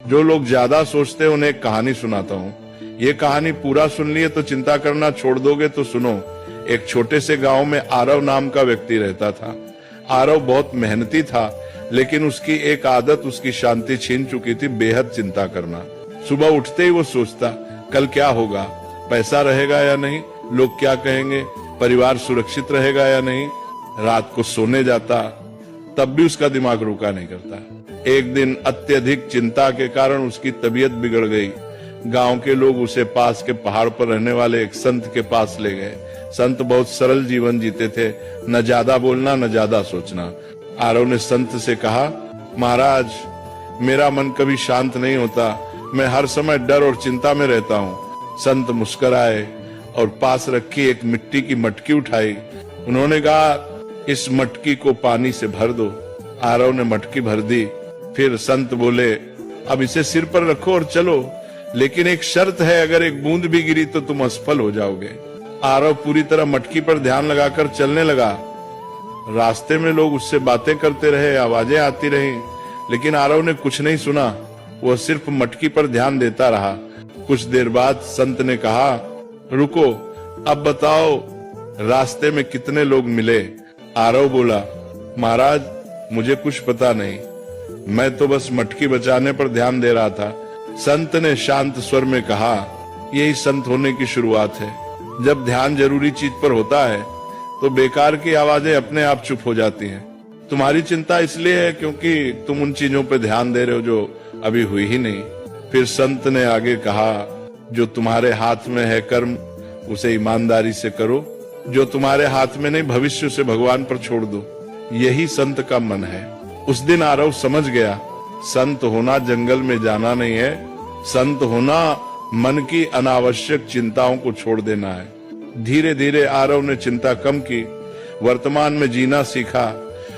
जो लोग ज्यादा सोचते हैं उन्हें एक कहानी सुनाता हूँ। ये कहानी पूरा सुन लिए तो चिंता करना छोड़ दोगे तो सुनो। एक छोटे से गांव में आरव नाम का व्यक्ति रहता था। आरव बहुत मेहनती था, लेकिन उसकी एक आदत उसकी शांति छीन चुकी थी, बेहद चिंता करना। सुबह उठते ही वो सोचता, कल क्या होगा, पैसा रहेगा या नहीं, लोग क्या कहेंगे, परिवार सुरक्षित रहेगा या नहीं। रात को सोने जाता, तब भी उसका दिमाग रुका नहीं करता। एक दिन अत्यधिक चिंता के कारण उसकी तबीयत बिगड़ गई। गांव के लोग उसे पास के पहाड़ पर रहने वाले एक संत के पास ले गए। संत बहुत सरल जीवन जीते थे, न ज्यादा बोलना न ज्यादा सोचना। आरव ने संत से कहा, महाराज, मेरा मन कभी शांत नहीं होता, मैं हर समय डर और चिंता में रहता हूँ। संत मुस्कुराए और पास रखी एक मिट्टी की मटकी उठाई। उन्होंने कहा, इस मटकी को पानी से भर दो। आरव ने मटकी भर दी। फिर संत बोले, अब इसे सिर पर रखो और चलो, लेकिन एक शर्त है, अगर एक बूंद भी गिरी तो तुम असफल हो जाओगे। आरव पूरी तरह मटकी पर ध्यान लगाकर चलने लगा। रास्ते में लोग उससे बातें करते रहे, आवाजें आती रहीं, लेकिन आरव ने कुछ नहीं सुना। वह सिर्फ मटकी पर ध्यान देता रहा। कुछ देर बाद संत ने कहा, रुको, अब बताओ रास्ते में कितने लोग मिले। आरव बोला, महाराज, मुझे कुछ पता नहीं, मैं तो बस मटकी बचाने पर ध्यान दे रहा था। संत ने शांत स्वर में कहा, यही संत होने की शुरुआत है। जब ध्यान जरूरी चीज पर होता है तो बेकार की आवाजें अपने आप चुप हो जाती हैं। तुम्हारी चिंता इसलिए है क्योंकि तुम उन चीजों पर ध्यान दे रहे हो जो अभी हुई ही नहीं। फिर संत ने आगे कहा, जो तुम्हारे हाथ में है कर्म, उसे ईमानदारी से करो। जो तुम्हारे हाथ में नहीं, भविष्य से भगवान पर छोड़ दो। यही संत का मन है। उस दिन आरव समझ गया, संत होना जंगल में जाना नहीं है, संत होना मन की अनावश्यक चिंताओं को छोड़ देना है। धीरे धीरे आरव ने चिंता कम की, वर्तमान में जीना सीखा।